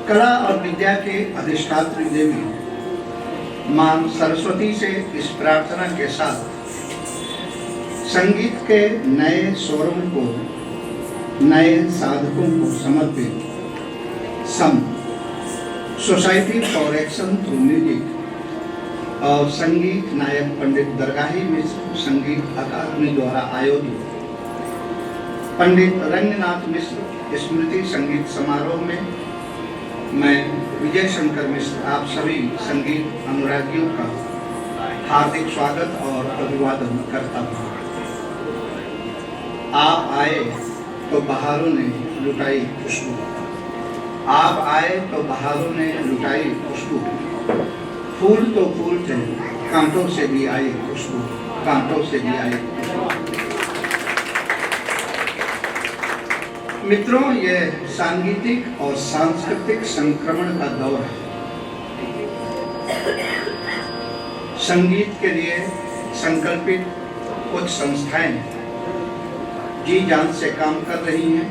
कला और विद्या के अधिष्ठात्री देवी मां सरस्वती से इस प्रार्थना के साथ संगीत के नए स्वरों को, नए साधकों को समर्पित SAM society for action through music और संगीत नायक पंडित दरगाही मिश्र संगीत अकादमी द्वारा आयोजित पंडित रंगनाथ मिश्र स्मृति संगीत समारोह में मैं विजय शंकर मिश्र आप सभी संगीत अनुरागियों का हार्दिक स्वागत और अभिवादन करता हूँ। आप आए तो बहारों ने लुटाई खुशबू, आप आए तो बहारों ने लुटाई खुशबू, फूल तो फूल थे कांटों से भी आई खुशबू, कांटों से भी आई खुशबू। मित्रों, यह सांगीतिक और सांस्कृतिक संक्रमण का दौर है। संगीत के लिए संकल्पित कुछ संस्थाएं जी जान से काम कर रही हैं,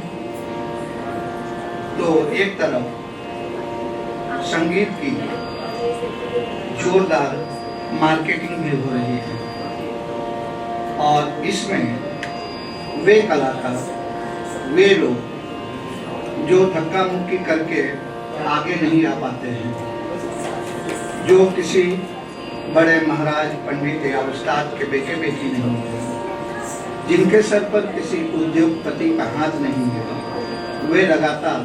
तो एक तरफ संगीत की जोरदार मार्केटिंग भी हो रही है और इसमें वे कलाकार, वे लोग जो धक्का मुक्की करके आगे नहीं आ पाते हैं, जो किसी बड़े महाराज पंडित या उस्ताद के बेटे बेटी नहीं है, जिनके सर पर किसी उद्योगपति का हाथ नहीं है, वे लगातार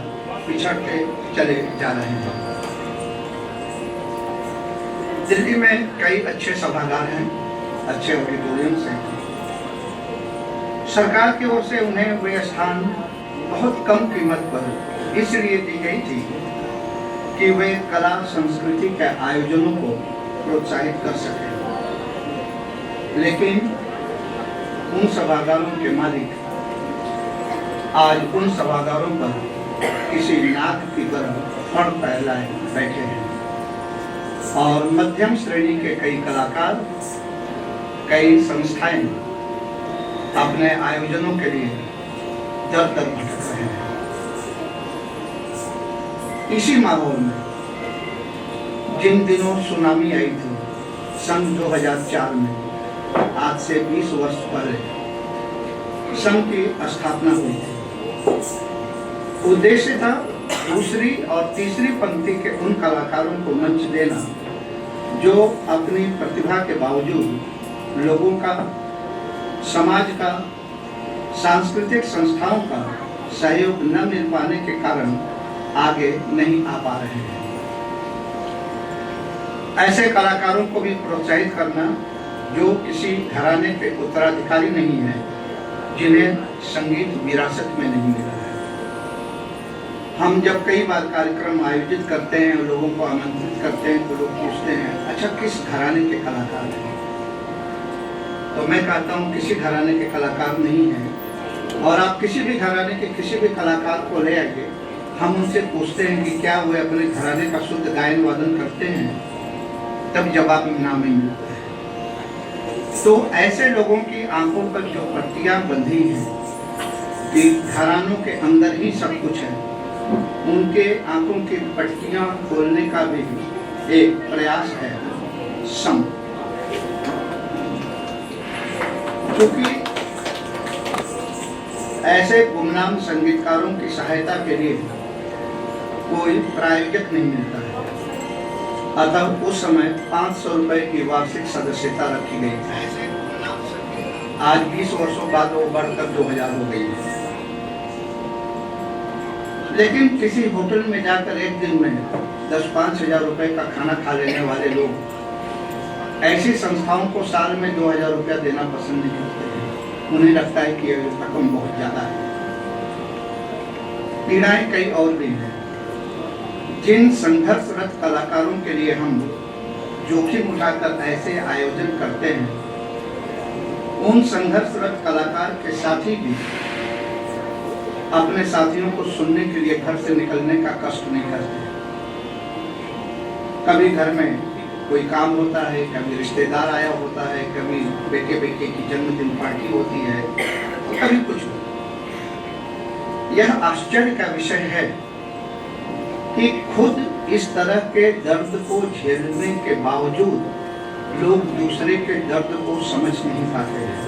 पिछड़ते चले जा रहे हैं। दिल्ली में कई अच्छे सभागार हैं, अच्छे ऑडिटोरियम्स हैं। सरकार की ओर से उन्हें वे स्थान बहुत कम कीमत पर इसलिए दी गई थी कि वे कला संस्कृति के आयोजनों को प्रोत्साहित कर सकें। लेकिन उन सभागारों के मालिक आज उन सभागारों पर किसी नाक की तरह फड़ फैलाए बैठे हैं और मध्यम श्रेणी के कई कलाकार, कई संस्थाएं अपने आयोजनों के लिए दर दर भटक रहे हैं। इसी माहौल में जिन दिनों सुनामी आई थी सन 2004 में, आज से 20 वर्ष पहले संघ की स्थापना हुई थी। उद्देश्य था दूसरी और तीसरी पंक्ति के उन कलाकारों को मंच देना जो अपनी प्रतिभा के बावजूद लोगों का, समाज का, सांस्कृतिक संस्थाओं का सहयोग न मिल पाने के कारण आगे नहीं आ पा रहे हैं। ऐसे कलाकारों को भी प्रोत्साहित करना जो किसी घराने के उत्तराधिकारी नहीं है, जिन्हें संगीत विरासत में नहीं मिला है। हम जब कई बार कार्यक्रम आयोजित करते हैं, लोगों को आमंत्रित करते हैं, तो लोग पूछते हैं अच्छा किस घराने के कलाकार हैं? तो मैं कहता हूँ किसी घराने के कलाकार नहीं है। और आप किसी भी घराने के किसी भी कलाकार को ले आइए, हम उनसे पूछते हैं कि क्या वे अपने घराने का शुद्ध गायन वादन करते हैं, तब जवाब ना मिलता है। तो ऐसे लोगों की आंखों पर जो पट्टियां बंधी हैं कि घरानों के अंदर ही सब कुछ है, उनके आंखों की पट्टियां खोलने का भी एक प्रयास है सम। क्योंकि ऐसे गुमनाम संगीतकारों की सहायता के लिए कोई प्रायोजक नहीं मिलता है, अतः उस समय 500 रुपए की वार्षिक सदस्यता रखी गई थी। आज 20 वर्षों बाद वो बढ़कर 2000 हो गई है। लेकिन किसी होटल में जाकर एक दिन में 10-5 हजार रुपए का खाना खा लेने वाले लोग ऐसी संस्थाओं को साल में 2000 रुपया देना पसंद नहीं करते हैं। उन्हें लगता है कि यह रकम बहुत ज्यादा है। पीड़ाएं कई और भी हैं। जिन संघर्षरत कलाकारों के लिए हम जोखिम उठाकर ऐसे आयोजन करते हैं, उन संघर्षरत कलाकार के साथी भी अपने साथियों को सुनने के लिए घर से निकलने का कष्ट नहीं करते। कभी घर में कोई काम होता है, कभी रिश्तेदार आया होता है, कभी बेटे बेटे की जन्मदिन पार्टी होती है, तो कभी कुछ। यह आश्चर्य का विषय है कि खुद इस तरह के दर्द को झेलने के बावजूद लोग दूसरे के दर्द को समझ नहीं पाते हैं।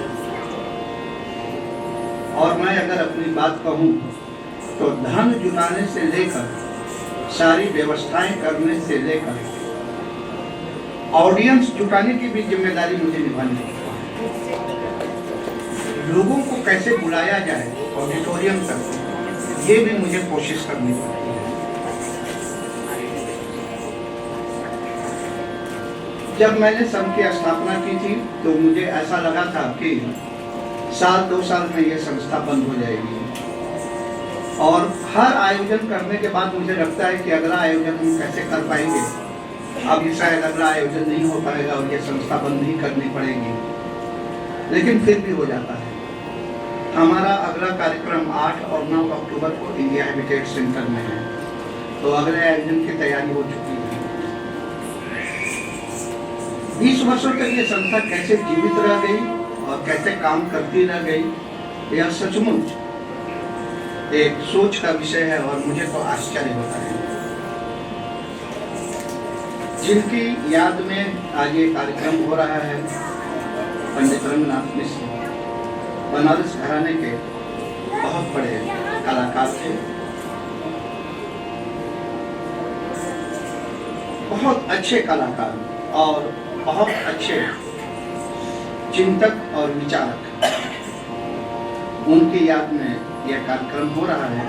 और मैं अगर अपनी बात कहूँ तो धन जुटाने से लेकर सारी व्यवस्थाएं करने से लेकर ऑडियंस जुटाने की भी जिम्मेदारी मुझे निभानी है। लोगों को कैसे बुलाया जाए ऑडिटोरियम तक, ये भी मुझे कोशिश करनी पड़ती है। जब मैंने संघ की स्थापना की थी तो मुझे ऐसा लगा था कि साल 2 साल में यह संस्था बंद हो जाएगी, और हर आयोजन करने के बाद मुझे लगता है कि अगला आयोजन हम कैसे कर पाएंगे। अब ये शायद अगला आयोजन नहीं हो पाएगा और यह संस्था बंद ही करनी पड़ेगी, लेकिन फिर भी हो जाता है। हमारा अगला कार्यक्रम 8 और 9 अक्टूबर को इंडिया हैबिटेट सेंटर में है, तो अगले आयोजन की तैयारी हो चुकी है। 20 वर्षों तक ये संस्था कैसे जीवित रह गई और कैसे काम करती रह गई, यह सचमुच एक सोच का विषय है और मुझे तो आश्चर्य होता है। जिनकी याद में आज ये कार्यक्रम हो रहा है, पंडित रंगनाथ मिश्र बनारस घराने के बहुत बड़े कलाकार थे, बहुत अच्छे कलाकार और बहुत अच्छे चिंतक और विचारक। उनकी याद में यह कार्यक्रम हो रहा है।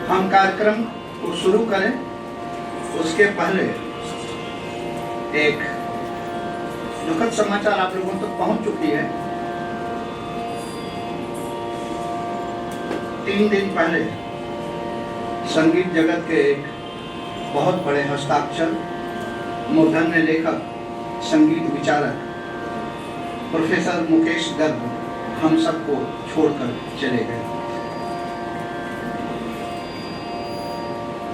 हम कार्यक्रम को शुरू करें उसके पहले एक दुखद समाचार आप लोगों तक पहुंच चुकी है। 3 दिन पहले संगीत जगत के एक बहुत बड़े हस्ताक्षर, मूर्धन्य लेखक, संगीत विचारक प्रोफेसर मुकेश गर्ग हम सबको छोड़कर चले गए।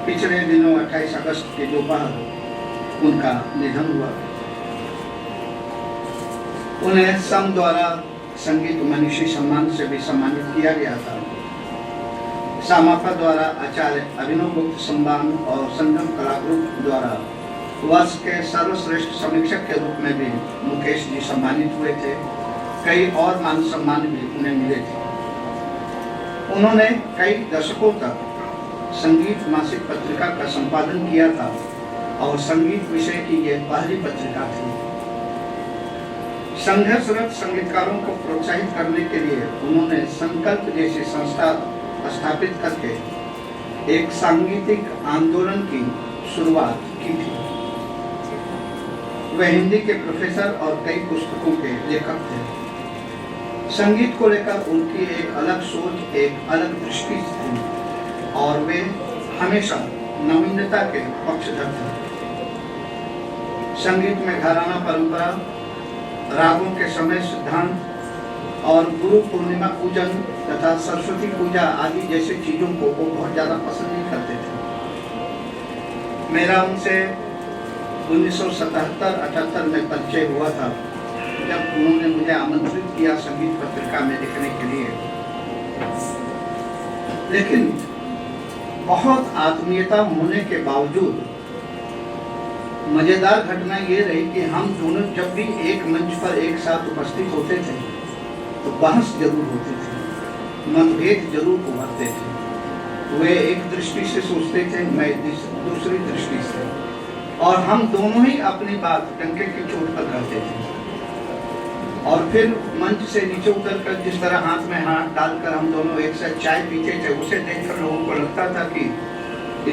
पिछले दिनों 28 अगस्त के दोपहर उनका निधन हुआ। उन्हें सम द्वारा संगीत मनीषी सम्मान से भी सम्मानित किया गया था। सामापा द्वारा आचार्य अभिनव गुप्त सम्मान और संगम कला ग्रुप द्वारा वर्ष के सर्वश्रेष्ठ समीक्षक के रूप में भी मुकेश जी सम्मानित हुए थे। कई और मान सम्मान भी उन्हें मिले थे। उन्होंने कई दशकों तक संगीत मासिक पत्रिका का संपादन किया था और संगीत विषय की यह पहली पत्रिका थी। संघर्षरत संगीतकारों को प्रोत्साहित करने के लिए उन्होंने संकल्प जैसी संस्था स्थापित करके एक सांगीतिक आंदोलन की शुरुआत की थी। वे हिंदी के प्रोफेसर और कई पुस्तकों के लेखक थे। संगीत को लेकर उनकी एक अलग सोच, एक अलग दृष्टि थी और वे हमेशा नवीनता के पक्षधर थे। संगीत में घराना परंपरा, रागों के समय सिद्धांत और गुरु पूर्णिमा पूजन तथा सरस्वती पूजा आदि जैसे चीजों को वो बहुत ज्यादा पसंद नहीं करते थे। मेरा उनसे 1977-78 में परिचय हुआ था, जब उन्होंने मुझे आमंत्रित किया संगीत पत्रिका में लिखने के लिए। लेकिन बहुत आत्मीयता होने के बावजूद मजेदार घटना ये रही कि हम दोनों जब भी एक मंच पर एक साथ उपस्थित होते थे तो बहस जरूर होती थी, मतभेद जरूर उभरते थे। वे एक दृष्टि से सोचते थे, मैं दूसरी दृष्टि से, और हम दोनों ही अपनी बात डंके की चोट पर करते थे। और फिर मंच से नीचे उतरकर जिस तरह हाथ में हाथ डालकर हम दोनों एक साथ चाय पीते थे, उसे देखकर लोगों को लगता था कि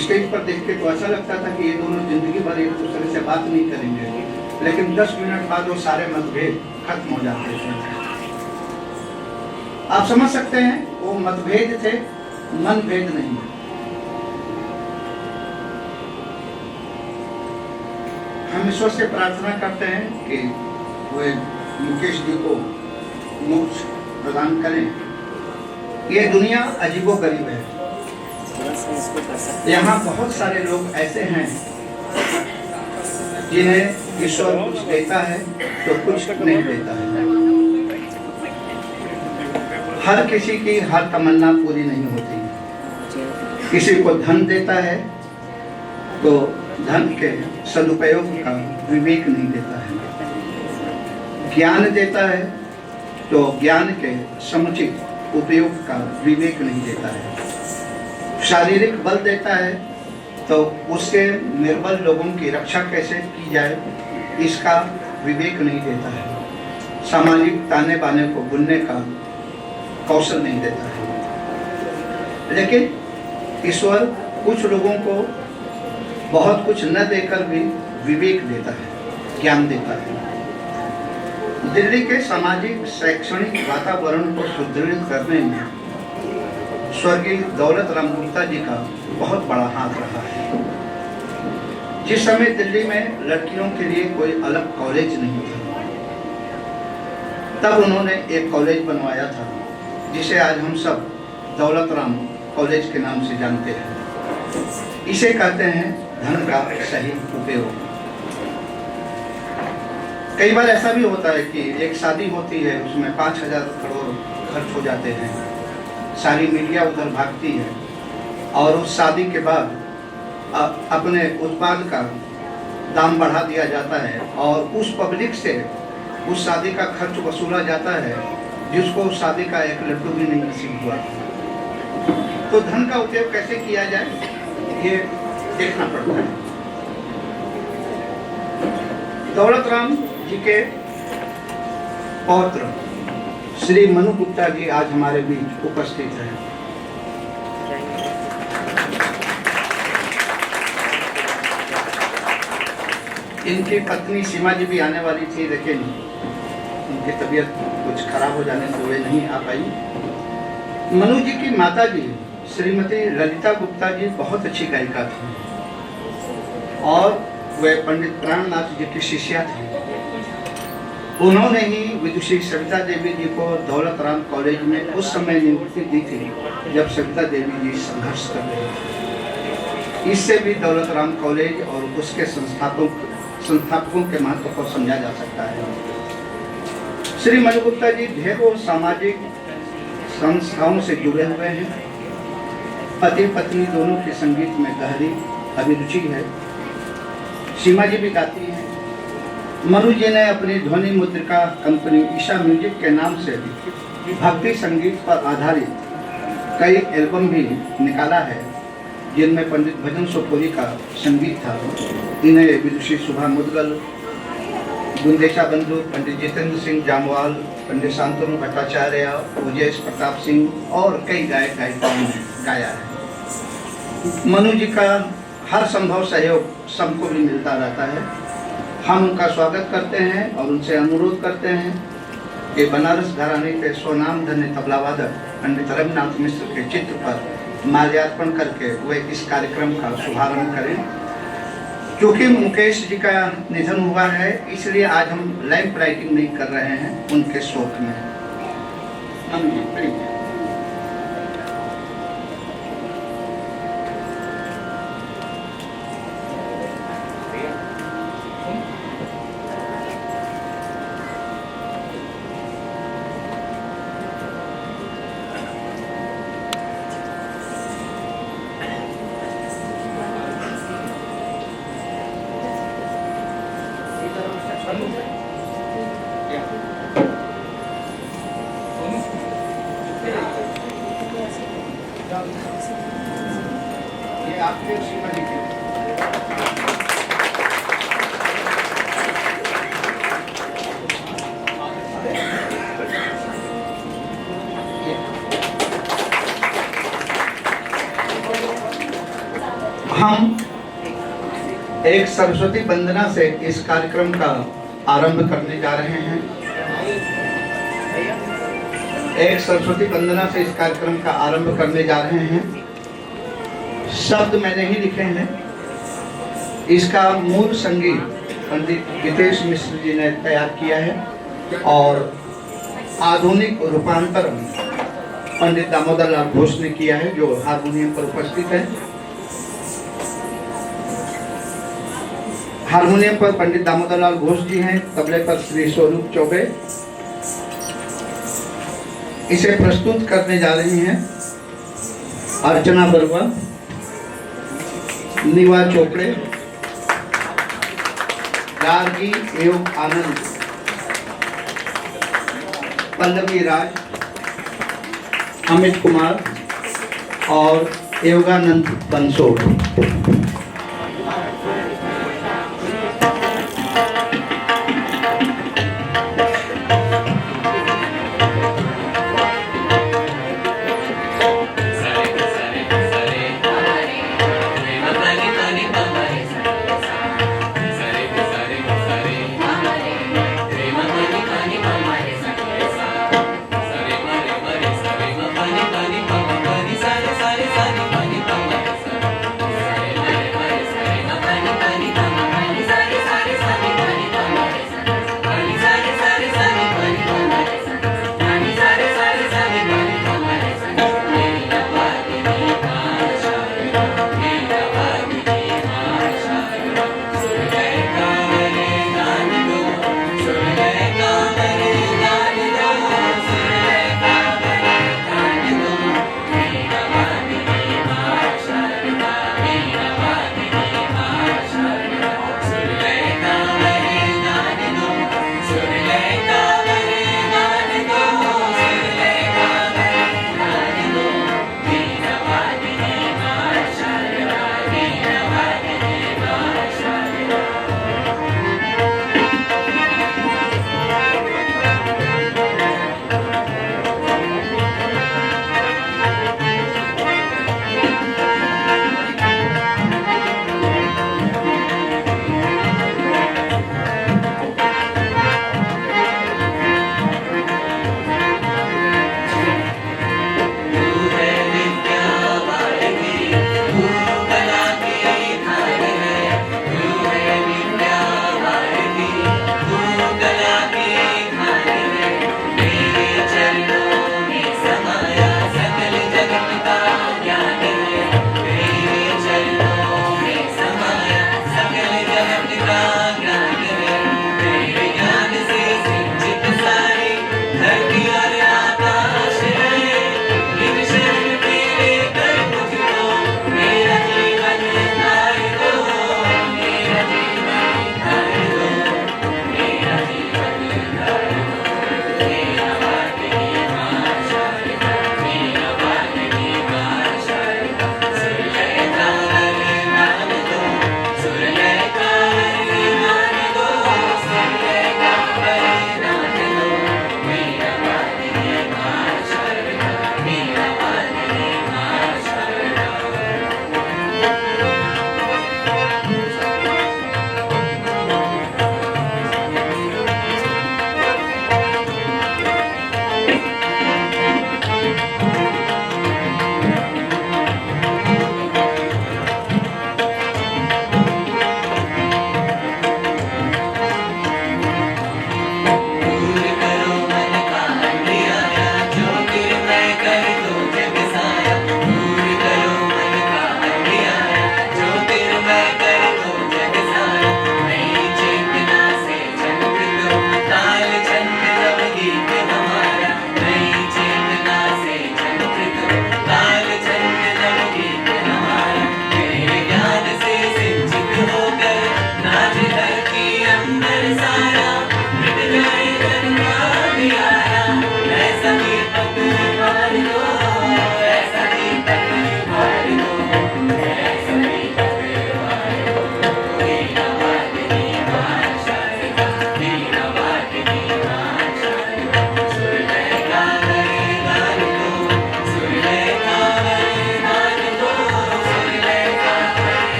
स्टेज पर देख के तो ऐसा लगता था कि ये दोनों जिंदगी भर एक दूसरे से बात नहीं करेंगे, लेकिन 10 मिनट बाद वो सारे मतभेद खत्म हो जाते थे। आप समझ सकते हैं, वो मतभेद थे, मनभेद नहीं। हम ईश्वर से प्रार्थना करते हैं कि वे मुकेश जी को मोक्ष प्रदान करें। ये दुनिया अजीबोगरीब है। यहाँ बहुत सारे लोग ऐसे हैं जिन्हें ईश्वर कुछ देता है तो कुछ नहीं देता है। हर किसी की हर तमन्ना पूरी नहीं होती। किसी को धन देता है तो धन के सदुपयोग का विवेक नहीं देता है, ज्ञान देता है तो ज्ञान के समुचित उपयोग का विवेक नहीं देता है, शारीरिक बल देता है तो उससे निर्बल लोगों की रक्षा कैसे की जाए इसका विवेक नहीं देता है, सामाजिक ताने बाने को बुनने का कौशल नहीं देता है। लेकिन ईश्वर कुछ लोगों को बहुत कुछ न देकर भी विवेक देता है, ज्ञान देता है। दिल्ली के सामाजिक शैक्षणिक वातावरण को सुदृढ़ करने में स्वर्गीय दौलत राम गुप्ता जी का बहुत बड़ा हाथ रहा है। जिस समय दिल्ली में लड़कियों के लिए कोई अलग कॉलेज नहीं था, तब उन्होंने एक कॉलेज बनवाया था जिसे आज हम सब दौलत राम कॉलेज के नाम से जानते हैं। इसे कहते हैं धन का सही उपयोग। कई बार ऐसा भी होता है कि एक शादी होती है, उसमें 5,000 करोड़ खर्च हो जाते हैं, सारी मीडिया उधर भागती है और उस शादी के बाद अपने उत्पाद का दाम बढ़ा दिया जाता है और उस पब्लिक से उस शादी का खर्च वसूला जाता है जिसको उस शादी का एक लड्डू भी नहीं नसीब हुआ। तो धन का उपयोग कैसे किया जाए ये देखना पड़ता है। दौलत राम जी के पौत्र श्री मनु गुप्ता जी आज हमारे बीच उपस्थित हैं। इनकी पत्नी सीमा जी भी आने वाली थी, लेकिन उनकी तबीयत कुछ खराब हो जाने से वे नहीं आ पाई। मनु जी की माता जी श्रीमती ललिता गुप्ता जी बहुत अच्छी गायिका थी और वे पंडित प्राणनाथ जी की शिष्या थी। उन्होंने ही विदुषी सविता देवी जी को दौलत राम कॉलेज में उस समय नियुक्ति दी थी जब सविता देवी जी संघर्ष कर रही थी। इससे भी दौलत राम कॉलेज और उसके संस्थापकों के महत्व को समझा जा सकता है। श्री मनु गुप्ता जी ढेरों सामाजिक संस्थाओं से जुड़े हुए हैं। पति पत्नी दोनों की संगीत में गहरी अभिरुचि है। सीमा जी भी गाती हैं। मनु जी ने अपनी ध्वनि मुद्रिका कंपनी ईशा म्यूजिक के नाम से भक्ति संगीत पर आधारित कई एल्बम भी निकाला है, जिनमें पंडित भजन सोपोरी का संगीत था। इन्हें विदुषी सुभा मुदगल, बुंदेशा बंधु, पंडित जितेंद्र सिंह जामवाल, पंडित शांतनु भट्टाचार्य, उजयेश प्रताप सिंह और कई गायक गायिकाओं ने गाया है। मनु जी का हर संभव सहयोग सबको भी मिलता रहता है। हम उनका स्वागत करते हैं और उनसे अनुरोध करते हैं कि बनारस घराने के स्वनाम धन्य तबला वादक पंडित रघुनाथ मिश्र के चित्र पर माल्यार्पण करके वे इस कार्यक्रम का शुभारंभ करें। क्योंकि मुकेश जी का निधन हुआ है, इसलिए आज हम लैंप राइटिंग नहीं कर रहे हैं उनके शोक में। ये आपके सीमा जी के हम एक सरस्वती वंदना से इस कार्यक्रम का आरंभ करने जा रहे हैं। एक सरस्वती वंदना से इस कार्यक्रम का आरंभ करने जा रहे हैं। शब्द मैंने ही लिखे हैं। इसका मूल संगीत पंडित गीतेश मिश्र जी ने तैयार किया है और आधुनिक रूपांतरण पंडित दामोदर लाल घोष ने किया है, जो हारमोनियम पर उपस्थित है। हारमोनियम पर पंडित दामोदर लाल घोष जी हैं, तबले पर श्री स्वरूप चौबे। इसे प्रस्तुत करने जा रही हैं अर्चना बरुआ। निवा चोपड़े, गार्गी एवं आनंद, पल्लवी राज, अमित कुमार और योगानंद बंसोड़।